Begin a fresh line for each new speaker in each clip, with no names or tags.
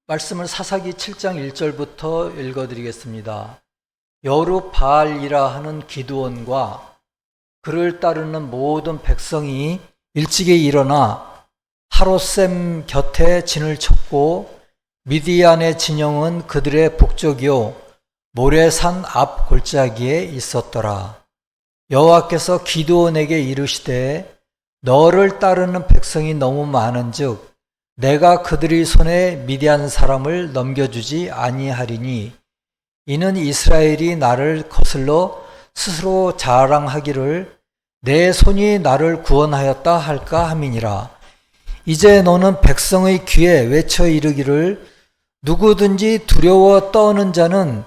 말씀을 사사기 7장 1절부터 읽어드리겠습니다. 여룹바알이라 하는 기드온과 그를 따르는 모든 백성이 일찍이 일어나 하롯셈 곁에 진을 쳤고 미디안의 진영은 그들의 북쪽이요 모레산 앞 골짜기에 있었더라. 여호와께서 기드온에게 이르시되 너를 따르는 백성이 너무 많은즉 내가 그들의 손에 미디안 사람을 넘겨주지 아니하리니 이는 이스라엘이 나를 거슬러 스스로 자랑하기를 내 손이 나를 구원하였다 할까 함이니라. 이제 너는 백성의 귀에 외쳐 이르기를 누구든지 두려워 떠오는 자는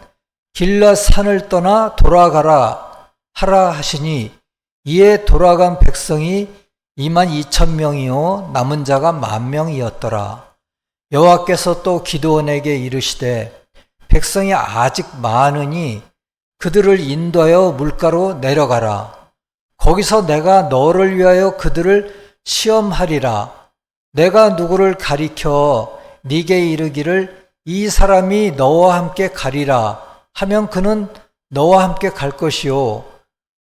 길앗 산을 떠나 돌아가라 하라 하시니 이에 돌아간 백성이 22,000명이요 남은 자가 10,000명이었더라. 여호와께서 또 기드온에게 이르시되 백성이 아직 많으니 그들을 인도하여 물가로 내려가라. 거기서 내가 너를 위하여 그들을 시험하리라. 내가 누구를 가리켜 네게 이르기를 이 사람이 너와 함께 가리라 하면 그는 너와 함께 갈 것이요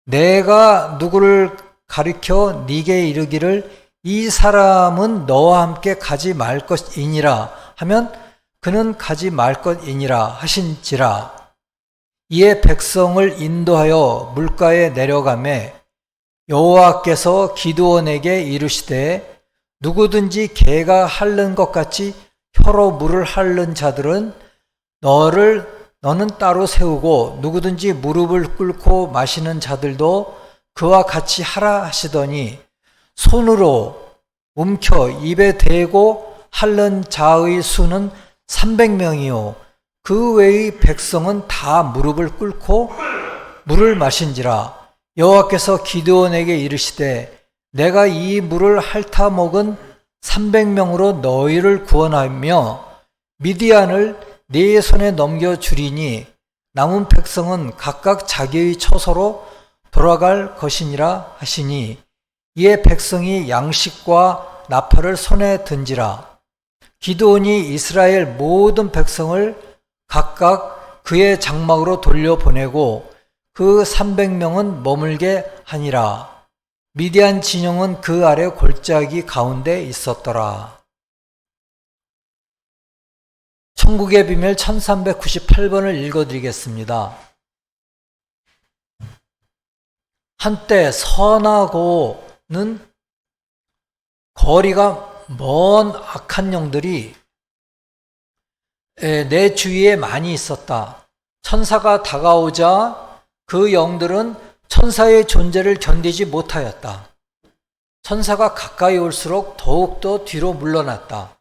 내가 누구를 가리켜 네게 이르기를 이 사람은 너와 함께 가지 말 것이니라 하면 그는 가지 말 것이니라 하신지라. 이에 백성을 인도하여 물가에 내려가매 여호와께서 기드온에게 이르시되 누구든지 개가 핥는 것 같이 혀로 물을 핥는 자들은 너는 따로 세우고 누구든지 무릎을 꿇고 마시는 자들도 그와 같이 하라 하시더니 손으로 움켜 입에 대고 핥는 자의 수는 300명이요 그 외의 백성은 다 무릎을 꿇고 물을 마신지라. 여호와께서 기드온에게 이르시되 내가 이 물을 핥아 먹은 300명으로 너희를 구원하며 미디안을 네 손에 넘겨주리니 남은 백성은 각각 자기의 처소로 돌아갈 것이니라 하시니 이에 백성이 양식과 나팔을 손에 든지라. 기드온이 이스라엘 모든 백성을 각각 그의 장막으로 돌려보내고 그 300명은 머물게 하니라. 미디안 진영은 그 아래 골짜기 가운데 있었더라. 천국의 비밀 1398번을 읽어드리겠습니다. 한때 선하고는 거리가 먼 악한 영들이 내 주위에 많이 있었다. 천사가 다가오자 그 영들은 천사의 존재를 견디지 못하였다. 천사가 가까이 올수록 더욱더 뒤로 물러났다.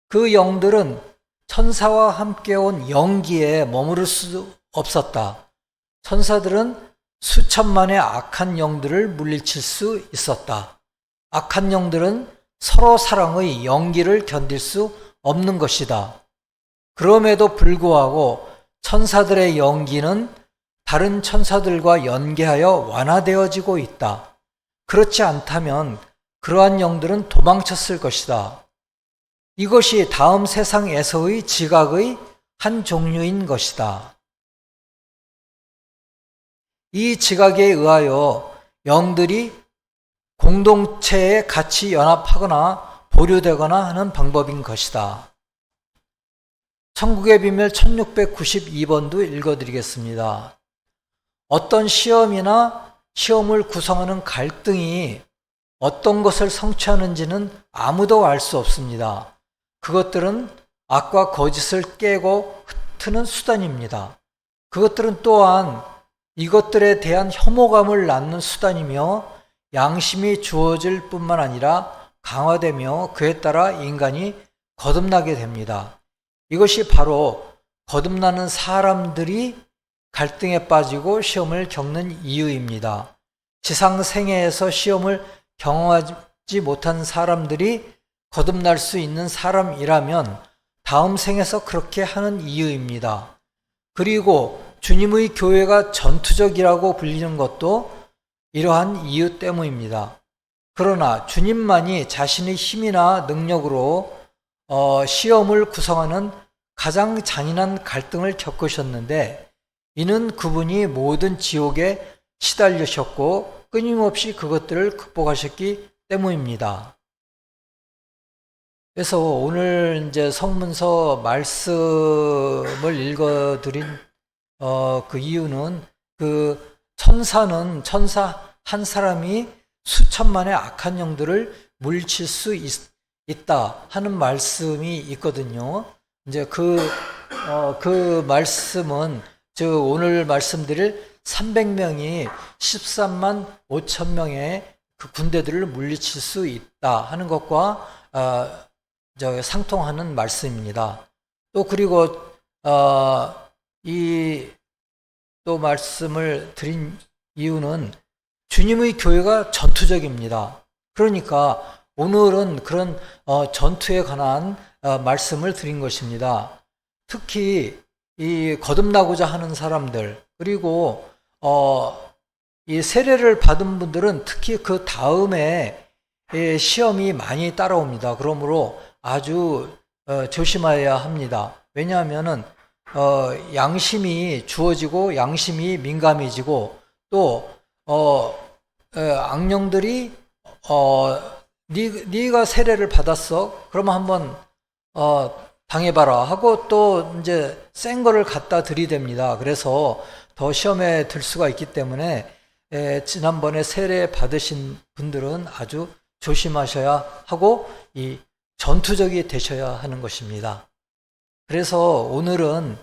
그 영들은 천사와 함께 온 영기에 머무를 수 없었다. 천사들은 수천만의 악한 영들을 물리칠 수 있었다. 악한 영들은 서로 사랑의 연기를 견딜 수 없는 것이다. 그럼에도 불구하고 천사들의 연기는 다른 천사들과 연계하여 완화되어지고 있다. 그렇지 않다면 그러한 영들은 도망쳤을 것이다. 이것이 다음 세상에서의 지각의 한 종류인 것이다. 이 지각에 의하여 영들이 공동체에 같이 연합하거나 보류되거나 하는 방법인 것이다. 천국의 비밀 1692번도 읽어드리겠습니다. 어떤 시험이나 시험을 구성하는 갈등이 어떤 것을 성취하는지는 아무도 알 수 없습니다. 그것들은 악과 거짓을 깨고 흩트는 수단입니다. 그것들은 또한 이것들에 대한 혐오감을 낳는 수단이며 양심이 주어질 뿐만 아니라 강화되며 그에 따라 인간이 거듭나게 됩니다. 이것이 바로 거듭나는 사람들이 갈등에 빠지고 시험을 겪는 이유입니다. 지상생애에서 시험을 경험하지 못한 사람들이 거듭날 수 있는 사람이라면 다음 생에서 그렇게 하는 이유입니다. 그리고 주님의 교회가 전투적이라고 불리는 것도 이러한 이유 때문입니다. 그러나 주님만이 자신의 힘이나 능력으로 시험을 구성하는 가장 잔인한 갈등을 겪으셨는데 이는 그분이 모든 지옥에 시달리셨고 끊임없이 그것들을 극복하셨기 때문입니다. 그래서 오늘 이제 성문서 말씀을 읽어드린 그 이유는 그 천사 한 사람이 수천만의 악한 영들을 물리칠 수 있다 하는 말씀이 있거든요. 이제 그 말씀은 오늘 말씀드릴 300명이 13만 5천 명의 그 군대들을 물리칠 수 있다 하는 것과 상통하는 말씀입니다. 또 그리고 이 또 말씀을 드린 이유는 주님의 교회가 전투적입니다. 그러니까 오늘은 그런 전투에 관한 말씀을 드린 것입니다. 특히 이 거듭나고자 하는 사람들 그리고 이 세례를 받은 분들은 특히 그 다음에 시험이 많이 따라옵니다. 그러므로 아주 조심해야 합니다. 왜냐하면은 양심이 주어지고 양심이 민감해지고 또 악령들이 네가 세례를 받았어? 그러면 한번 당해봐라 하고 또 이제 센 거를 갖다 들이댑니다. 그래서 더 시험에 들 수가 있기 때문에 지난번에 세례 받으신 분들은 아주 조심하셔야 하고 이 전투적이 되셔야 하는 것입니다. 그래서 오늘은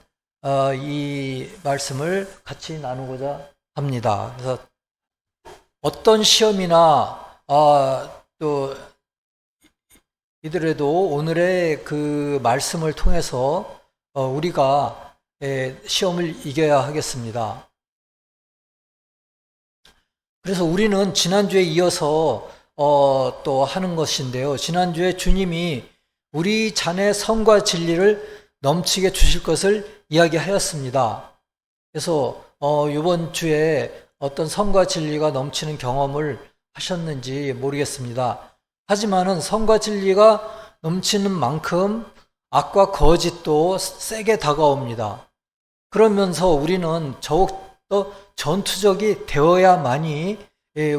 이 말씀을 같이 나누고자 합니다. 그래서 어떤 시험이나 또 이더라도 오늘의 그 말씀을 통해서 우리가 시험을 이겨야 하겠습니다. 그래서 우리는 지난주에 이어서 또 하는 것인데요. 지난주에 주님이 우리 자네 성과 진리를 넘치게 주실 것을 이야기하였습니다. 그래서 이번 주에 어떤 성과 진리가 넘치는 경험을 하셨는지 모르겠습니다. 하지만은 성과 진리가 넘치는 만큼 악과 거짓도 세게 다가옵니다. 그러면서 우리는 더욱더 전투적이 되어야만이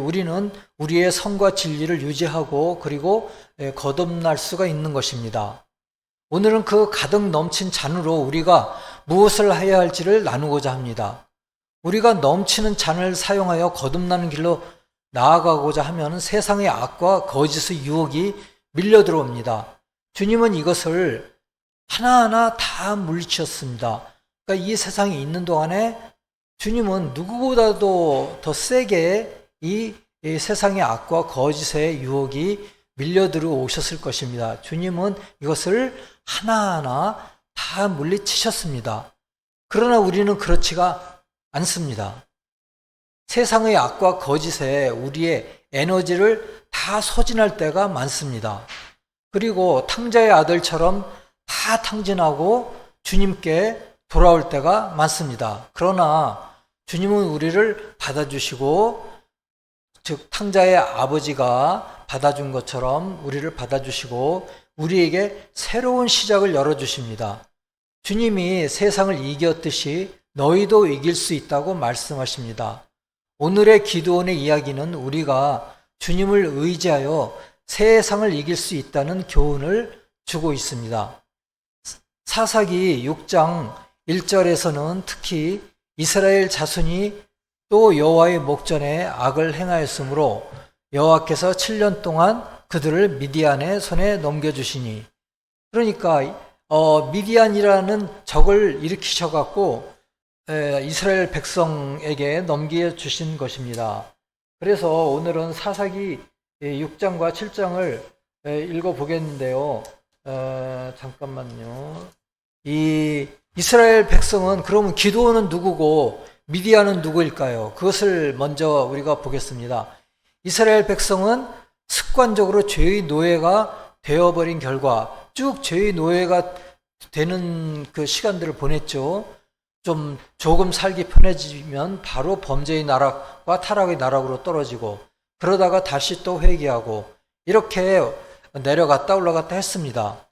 우리는 우리의 성과 진리를 유지하고 그리고 거듭날 수가 있는 것입니다. 오늘은 그 가득 넘친 잔으로 우리가 무엇을 해야 할지를 나누고자 합니다. 우리가 넘치는 잔을 사용하여 거듭나는 길로 나아가고자 하면 세상의 악과 거짓의 유혹이 밀려 들어옵니다. 주님은 이것을 하나하나 다 물리치셨습니다. 그러니까 이 세상에 있는 동안에 주님은 누구보다도 더 세게 이 세상의 악과 거짓의 유혹이 밀려 들어오셨을 것입니다. 주님은 이것을 하나하나 다 물리치셨습니다. 그러나 우리는 그렇지가 않습니다. 세상의 악과 거짓에 우리의 에너지를 다 소진할 때가 많습니다. 그리고 탕자의 아들처럼 다 탕진하고 주님께 돌아올 때가 많습니다. 그러나 주님은 우리를 받아주시고 즉 탕자의 아버지가 받아준 것처럼 우리를 받아주시고 우리에게 새로운 시작을 열어주십니다. 주님이 세상을 이겼듯이 너희도 이길 수 있다고 말씀하십니다. 오늘의 기도원의 이야기는 우리가 주님을 의지하여 세상을 이길 수 있다는 교훈을 주고 있습니다. 사사기 6장 1절에서는 특히 이스라엘 자손이 또 여호와의 목전에 악을 행하였으므로 여호와께서 7년 동안 그들을 미디안의 손에 넘겨주시니, 그러니까 미디안이라는 적을 일으키셔갖고 이스라엘 백성에게 넘겨주신 것입니다. 그래서 오늘은 사사기 6장과 7장을 읽어보겠는데요. 잠깐만요. 이 이스라엘 백성은 그러면 기드온은 누구고 미디안은 누구일까요? 그것을 먼저 우리가 보겠습니다. 이스라엘 백성은 습관적으로 죄의 노예가 되어버린 결과 쭉 죄의 노예가 되는 그 시간들을 보냈죠. 조금 살기 편해지면 바로 범죄의 나락과 타락의 나락으로 떨어지고 그러다가 다시 또 회개하고 이렇게 내려갔다 올라갔다 했습니다.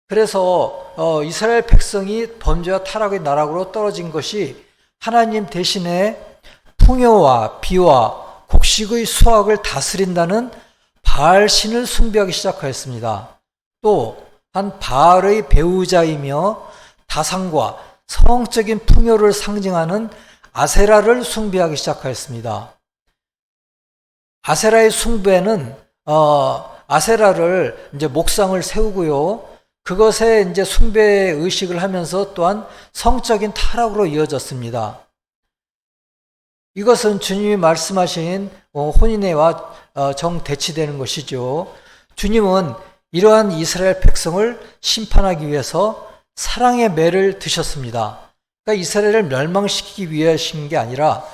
그래서 이스라엘 백성이 범죄와 타락의 나락으로 떨어진 것이 하나님 대신에 풍요와 비와 곡식의 수확을 다스린다는 바알 신을 숭배하기 시작하였습니다. 또한 바알의 배우자이며 다산과 성적인 풍요를 상징하는 아세라를 숭배하기 시작하였습니다. 아세라의 숭배는 아세라를 이제 목상을 세우고요. 그것에 이제 숭배 의식을 하면서 또한 성적인 타락으로 이어졌습니다. 이것은 주님이 말씀하신 혼인애와 정대치되는 것이죠. 주님은 이러한 이스라엘 백성을 심판하기 위해서 사랑의 매를 드셨습니다. 그러니까 이스라엘을 멸망시키기 위하신 게 아니라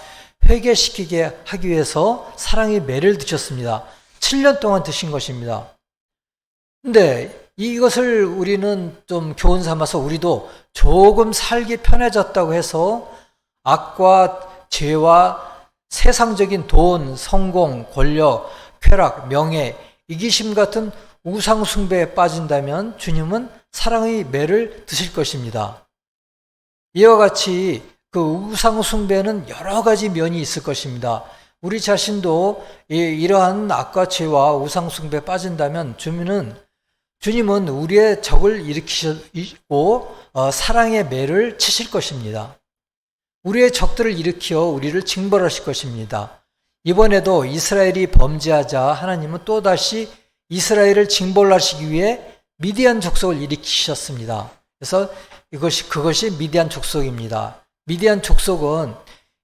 회개시키게 하기 위해서 사랑의 매를 드셨습니다. 7년 동안 드신 것입니다. 근데 이것을 우리는 좀 교훈 삼아서 우리도 조금 살기 편해졌다고 해서 악과 죄와 세상적인 돈, 성공, 권력, 쾌락, 명예, 이기심 같은 우상 숭배에 빠진다면 주님은 사랑의 매를 드실 것입니다. 이와 같이 그 우상 숭배는 여러 가지 면이 있을 것입니다. 우리 자신도 이러한 악과 죄와 우상 숭배에 빠진다면 주님은 우리의 적을 일으키시고 사랑의 매를 치실 것입니다. 우리의 적들을 일으켜 우리를 징벌하실 것입니다. 이번에도 이스라엘이 범죄하자 하나님은 또다시 이스라엘을 징벌하시기 위해 미디안 족속을 일으키셨습니다. 그래서 그것이 미디안 족속입니다. 미디안 족속은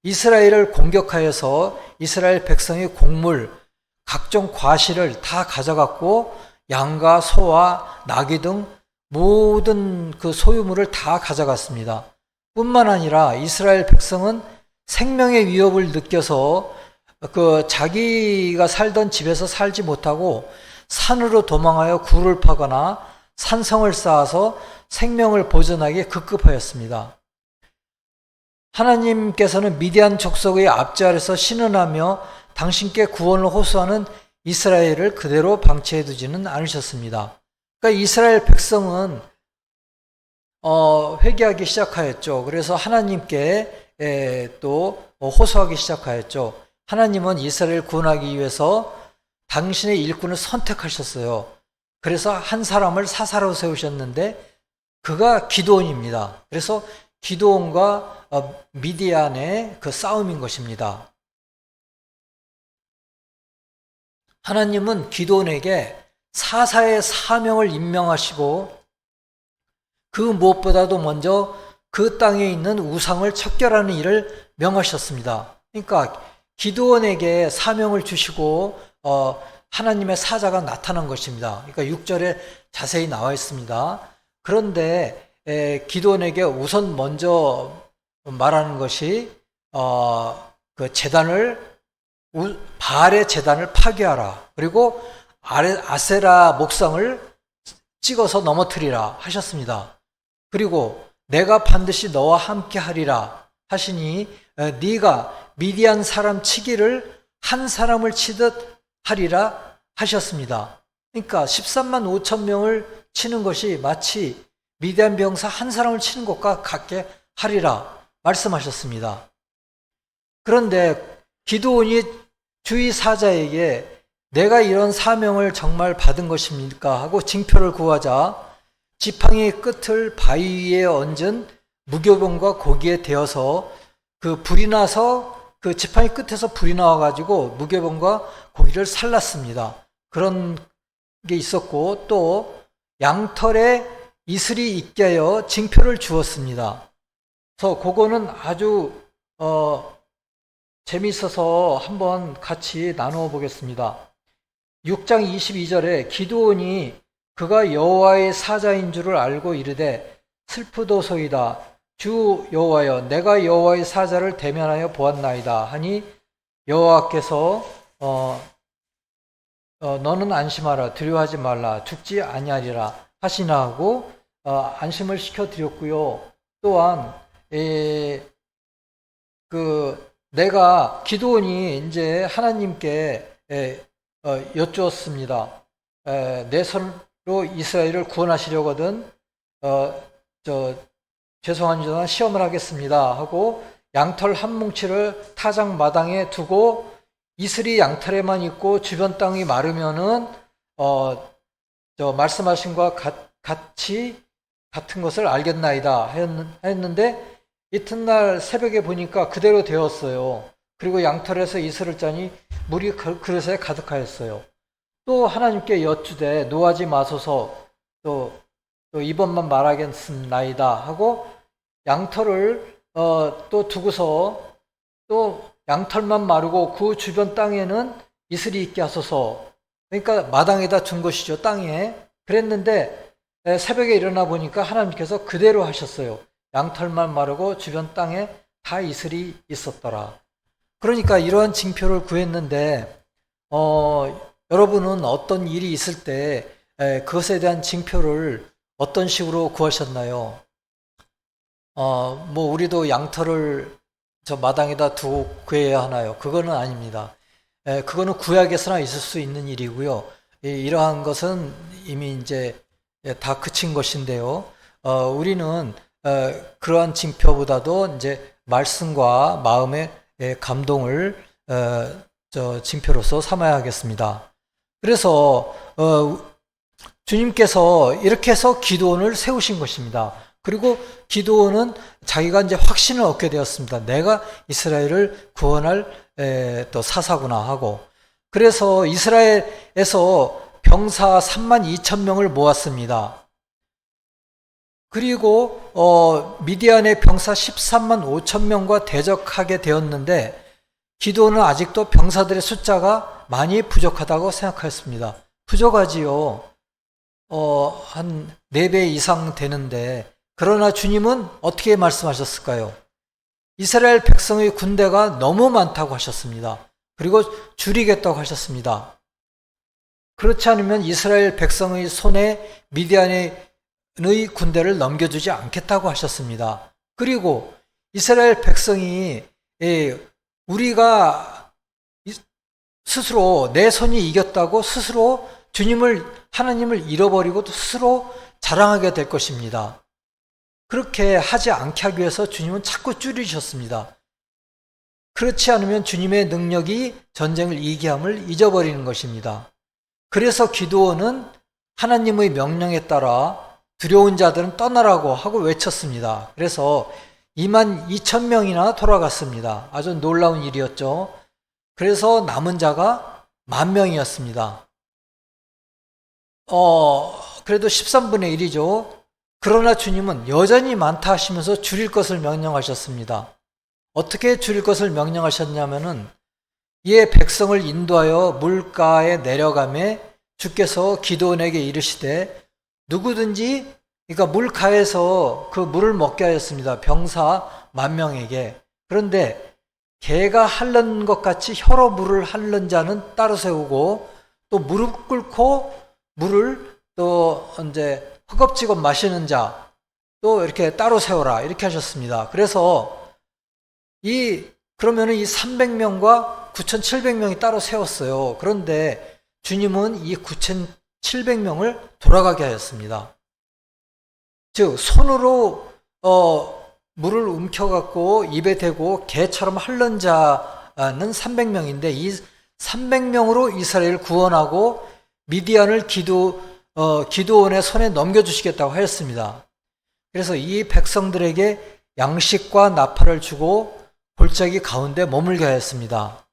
이스라엘을 공격하여서 이스라엘 백성의 곡물, 각종 과실을 다 가져갔고 양과 소와 나귀 등 모든 그 소유물을 다 가져갔습니다. 뿐만 아니라 이스라엘 백성은 생명의 위협을 느껴서 자기가 살던 집에서 살지 못하고 산으로 도망하여 굴을 파거나 산성을 쌓아서 생명을 보존하기에 급급하였습니다. 하나님께서는 미디안 족속의 압제 아래서 신음하며 당신께 구원을 호소하는 이스라엘을 그대로 방치해 두지는 않으셨습니다. 그러니까 이스라엘 백성은 회개하기 시작하였죠. 그래서 하나님께 또 호소하기 시작하였죠. 하나님은 이스라엘을 구원하기 위해서 당신의 일꾼을 선택하셨어요. 그래서 한 사람을 사사로 세우셨는데 그가 기드온입니다. 그래서 기드온과 미디안의 그 싸움인 것입니다. 하나님은 기드온에게 사사의 사명을 임명하시고 그 무엇보다도 먼저 그 땅에 있는 우상을 척결하는 일을 명하셨습니다. 그러니까 기드온에게 사명을 주시고 하나님의 사자가 나타난 것입니다. 그러니까 6절에 자세히 나와 있습니다. 그런데 기드온에게 우선 먼저 말하는 것이 그 바알의 제단을 파괴하라. 그리고 아세라 목상을 찍어서 넘어뜨리라 하셨습니다. 그리고 내가 반드시 너와 함께 하리라 하시니 네가 미디안 사람 치기를 한 사람을 치듯 하리라 하셨습니다. 그러니까 13만 5천 명을 치는 것이 마치 미디안 병사 한 사람을 치는 것과 같게 하리라 말씀하셨습니다. 그런데 기드온이 주의 사자에게 내가 이런 사명을 정말 받은 것입니까? 하고 징표를 구하자 지팡이의 끝을 바위 위에 얹은 무교병과 고기에 대어서 그 불이 나서 그 지팡이 끝에서 불이 나와가지고 무교병과 고기를 살랐습니다. 그런 게 있었고 또 양털에 이슬이 있게 하여 징표를 주었습니다. 그래서 그거는 아주 재미있어서 한번 같이 나누어 보겠습니다. 6장 22절에 기드온이 그가 여호와의 사자인 줄을 알고 이르되 슬프도소이다. 주 여호와여 내가 여호와의 사자를 대면하여 보았나이다 하니 여호와께서 너는 안심하라 두려워하지 말라 죽지 아니하리라 하시나 하고 안심을 시켜드렸고요. 또한 내가 기드온이 이제 하나님께 여쭈었습니다. 내 손으로 이스라엘을 구원하시려거든 죄송합니다. 시험을 하겠습니다 하고 양털 한 뭉치를 타작 마당에 두고 이슬이 양털에만 있고 주변 땅이 마르면은 말씀하신 것과 같은 것을 알겠나이다 했는데 이튿날 새벽에 보니까 그대로 되었어요. 그리고 양털에서 이슬을 짜니 물이 그릇에 가득하였어요. 또 하나님께 여쭈되 노하지 마소서 또 이번만 말하겠나이다 하고 양털을 또 두고서 또 양털만 마르고 그 주변 땅에는 이슬이 있게 하소서. 그러니까 마당에다 둔 것이죠, 땅에. 그랬는데 새벽에 일어나 보니까 하나님께서 그대로 하셨어요. 양털만 마르고 주변 땅에 다 이슬이 있었더라. 그러니까 이러한 징표를 구했는데 여러분은 어떤 일이 있을 때 그것에 대한 징표를 어떤 식으로 구하셨나요? 우리도 양털을 저 마당에다 두고 구해야 하나요? 그거는 아닙니다. 그거는 구약에서나 있을 수 있는 일이고요. 이러한 것은 이미 이제 다 그친 것인데요. 우리는 그러한 징표보다도 이제 말씀과 마음의 감동을 징표로서 삼아야 하겠습니다. 그래서 주님께서 이렇게 해서 기드온을 세우신 것입니다. 그리고 기드온은 자기가 이제 확신을 얻게 되었습니다. 내가 이스라엘을 구원할 또 사사구나 하고. 그래서 이스라엘에서 병사 32,000명을 모았습니다. 그리고 미디안의 병사 13만 5천 명과 대적하게 되었는데 기드온은 아직도 병사들의 숫자가 많이 부족하다고 생각하였습니다. 부족하지요. 한 4배 이상 되는데, 그러나 주님은 어떻게 말씀하셨을까요? 이스라엘 백성의 군대가 너무 많다고 하셨습니다. 그리고 줄이겠다고 하셨습니다. 그렇지 않으면 이스라엘 백성의 손에 미디안의 군대를 넘겨주지 않겠다고 하셨습니다. 그리고 이스라엘 백성이 우리가 스스로 내 손이 이겼다고 스스로 하나님을 잃어버리고 또 스스로 자랑하게 될 것입니다. 그렇게 하지 않게 하기 위해서 주님은 자꾸 줄이셨습니다. 그렇지 않으면 주님의 능력이 전쟁을 이기게 함을 잊어버리는 것입니다. 그래서 기드온은 하나님의 명령에 따라 두려운 자들은 떠나라고 하고 외쳤습니다. 그래서 22,000명이나 돌아갔습니다. 아주 놀라운 일이었죠. 그래서 남은 자가 10,000명이었습니다. 그래도 13분의 1이죠. 그러나 주님은 여전히 많다 하시면서 줄일 것을 명령하셨습니다. 어떻게 줄일 것을 명령하셨냐면은 이에 백성을 인도하여 물가에 내려가매 주께서 기드온에게 이르시되 누구든지 그러니까 물가에서 그 물을 먹게 하였습니다. 병사 10,000명에게. 그런데 개가 핥는 것 같이 혀로 물을 핥는 자는 따로 세우고 또 무릎 꿇고 물을 또 이제 허겁지겁 마시는 자 또 이렇게 따로 세워라 이렇게 하셨습니다. 그래서 그러면은 이 300명과 9,700명이 따로 세웠어요. 그런데 주님은 이 9,700명을 돌아가게 하였습니다. 즉 손으로 물을 움켜갖고 입에 대고 개처럼 핥는 자는 300명인데 이 300명으로 이스라엘을 구원하고 미디안을 기드온의 손에 넘겨주시겠다고 하였습니다. 그래서 이 백성들에게 양식과 나팔을 주고 골짜기 가운데 머물게 하였습니다.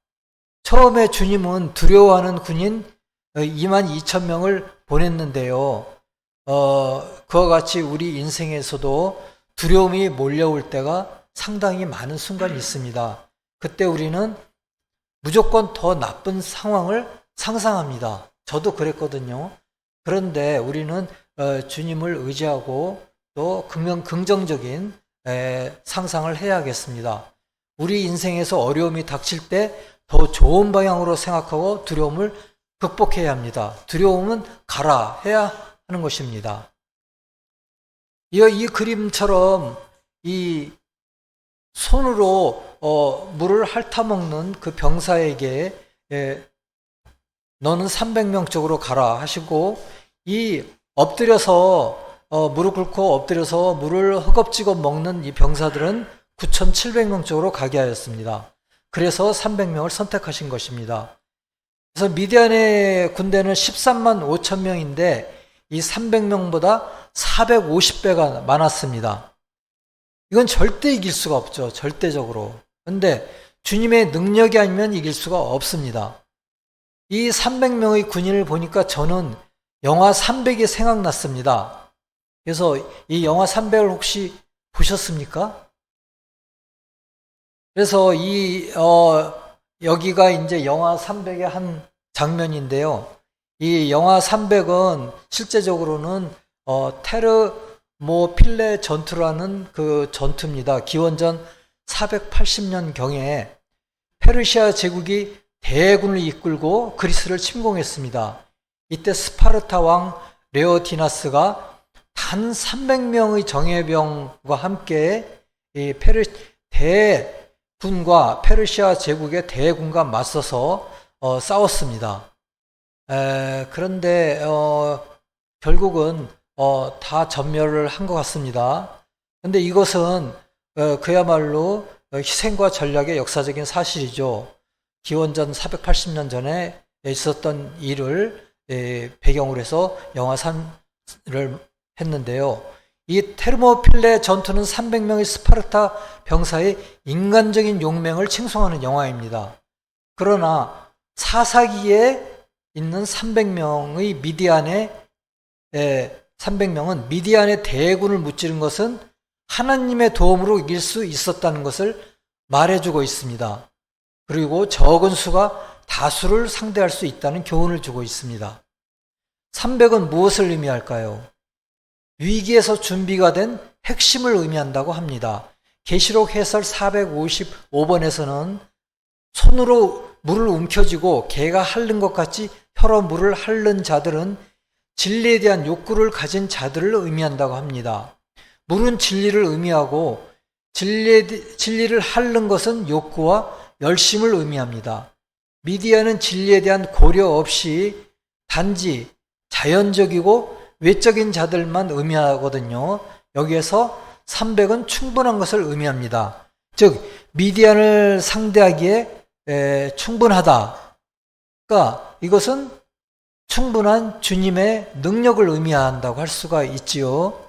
처음에 주님은 두려워하는 군인 22,000명을 보냈는데요. 그와 같이 우리 인생에서도 두려움이 몰려올 때가 상당히 많은 순간이 있습니다. 그때 우리는 무조건 더 나쁜 상황을 상상합니다. 저도 그랬거든요. 그런데 우리는 주님을 의지하고 또 긍정적인 상상을 해야겠습니다. 우리 인생에서 어려움이 닥칠 때 더 좋은 방향으로 생각하고 두려움을 극복해야 합니다. 두려움은 가라 해야 하는 것입니다. 이 그림처럼 이 손으로 물을 핥아먹는 그 병사에게 너는 300명 쪽으로 가라 하시고 이 엎드려서 무릎 꿇고 엎드려서 물을 허겁지겁 먹는 이 병사들은 9,700명 쪽으로 가게 하였습니다. 그래서 300명을 선택하신 것입니다. 그래서 미디안의 군대는 13만 5천 명인데 이 300명보다 450배가 많았습니다. 이건 절대 이길 수가 없죠. 절대적으로. 그런데 주님의 능력이 아니면 이길 수가 없습니다. 이 300명의 군인을 보니까 저는 영화 300이 생각났습니다. 그래서 이 영화 300을 혹시 보셨습니까? 그래서 여기가 이제 영화 300의 한 장면인데요. 이 영화 300은 실제적으로는 테르모필레 전투라는 그 전투입니다. 기원전 480년경에 페르시아 제국이 대군을 이끌고 그리스를 침공했습니다. 이때 스파르타 왕 레오디나스가 단 300명의 정예병과 함께 이 대군과 페르시아 제국의 대군과 맞서서 싸웠습니다. 그런데 결국은 다 전멸을 한 것 같습니다. 그런데 이것은 그야말로 희생과 전략의 역사적인 사실이죠. 기원전 480년 전에 있었던 일을 배경으로 해서 영화 3를 했는데요. 이 테르모필레 전투는 300명의 스파르타 병사의 인간적인 용맹을 칭송하는 영화입니다. 그러나 사사기에 있는 300명의 미디안의 대군을 무찌른 것은 하나님의 도움으로 이길 수 있었다는 것을 말해주고 있습니다. 그리고 적은 수가 다수를 상대할 수 있다는 교훈을 주고 있습니다. 300은 무엇을 의미할까요? 위기에서 준비가 된 핵심을 의미한다고 합니다. 계시록 해설 455번에서는 손으로 물을 움켜쥐고 개가 핥는 것 같이 혀로 물을 핥는 자들은 진리에 대한 욕구를 가진 자들을 의미한다고 합니다. 물은 진리를 의미하고 진리를 핥는 것은 욕구와 열심을 의미합니다. 미디안은 진리에 대한 고려 없이 단지 자연적이고 외적인 자들만 의미하거든요. 여기에서 300은 충분한 것을 의미합니다. 즉 미디안을 상대하기에 충분하다. 그러니까 이것은 충분한 주님의 능력을 의미한다고 할 수가 있지요.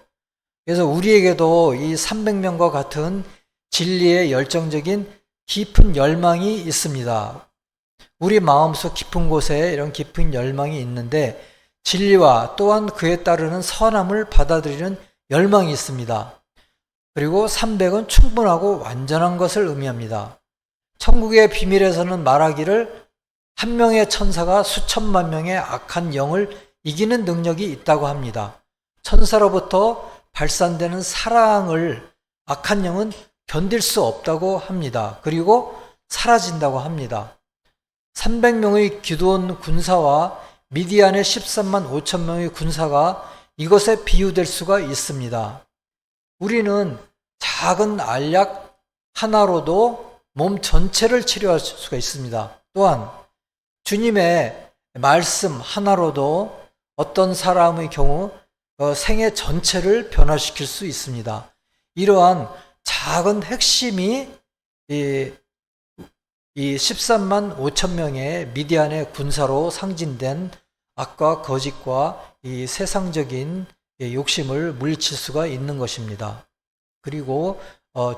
그래서 우리에게도 이 300명과 같은 진리의 열정적인 깊은 열망이 있습니다. 우리 마음속 깊은 곳에 이런 깊은 열망이 있는데 진리와 또한 그에 따르는 선함을 받아들이는 열망이 있습니다. 그리고 300은 충분하고 완전한 것을 의미합니다. 천국의 비밀에서는 말하기를 한 명의 천사가 수천만 명의 악한 영을 이기는 능력이 있다고 합니다. 천사로부터 발산되는 사랑을 악한 영은 견딜 수 없다고 합니다. 그리고 사라진다고 합니다. 300명의 기드온 군사와 미디안의 13만 5천 명의 군사가 이것에 비유될 수가 있습니다. 우리는 작은 알약 하나로도 몸 전체를 치료할 수가 있습니다. 또한 주님의 말씀 하나로도 어떤 사람의 경우 생애 전체를 변화시킬 수 있습니다. 이러한 작은 핵심이 이 13만 5천 명의 미디안의 군사로 상징된 악과 거짓과 이 세상적인 욕심을 물리칠 수가 있는 것입니다. 그리고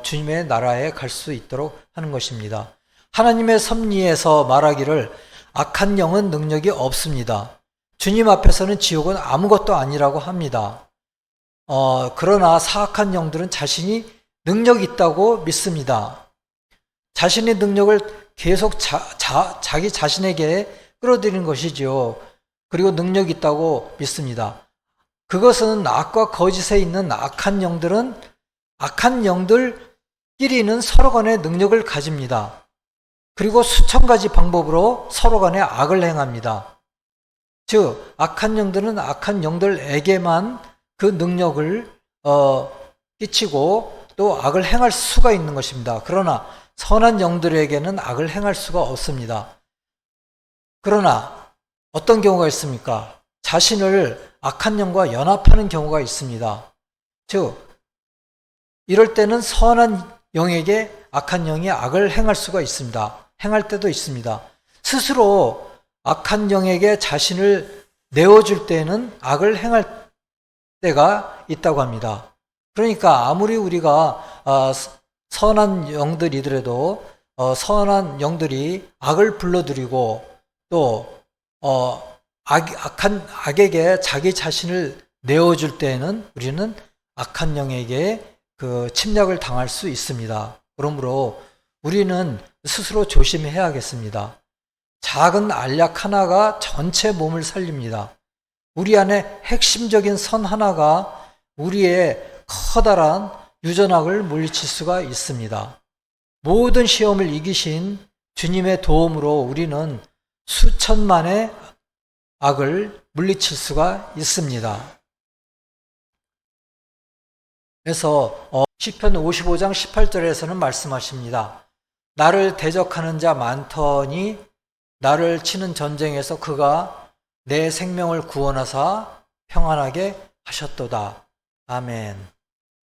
주님의 나라에 갈 수 있도록 하는 것입니다. 하나님의 섭리에서 말하기를 악한 영은 능력이 없습니다. 주님 앞에서는 지옥은 아무것도 아니라고 합니다. 그러나 사악한 영들은 자신이 능력이 있다고 믿습니다. 자신의 능력을 계속 자기 자신에게 끌어들이는 것이지요. 그리고 능력이 있다고 믿습니다. 그것은 악과 거짓에 있는 악한 영들은 악한 영들끼리는 서로 간에 능력을 가집니다. 그리고 수천 가지 방법으로 서로 간에 악을 행합니다. 즉 악한 영들은 악한 영들에게만 그 능력을 끼치고 또 악을 행할 수가 있는 것입니다. 그러나 선한 영들에게는 악을 행할 수가 없습니다. 그러나 어떤 경우가 있습니까? 자신을 악한 영과 연합하는 경우가 있습니다. 즉 이럴 때는 선한 영에게 악한 영이 악을 행할 수가 있습니다. 행할 때도 있습니다. 스스로 악한 영에게 자신을 내어줄 때는 악을 행할 때가 있다고 합니다. 그러니까 아무리 우리가 선한 영들이더라도 선한 영들이 악을 불러들이고 또 악에게 자기 자신을 내어줄 때에는 우리는 악한 영에게 그 침략을 당할 수 있습니다. 그러므로 우리는 스스로 조심해야겠습니다. 작은 알약 하나가 전체 몸을 살립니다. 우리 안에 핵심적인 선 하나가 우리의 커다란 유전악을 물리칠 수가 있습니다. 모든 시험을 이기신 주님의 도움으로 우리는 수천만의 악을 물리칠 수가 있습니다. 그래서 시편 55장 18절에서는 말씀하십니다. 나를 대적하는 자 많더니 나를 치는 전쟁에서 그가 내 생명을 구원하사 평안하게 하셨도다. 아멘.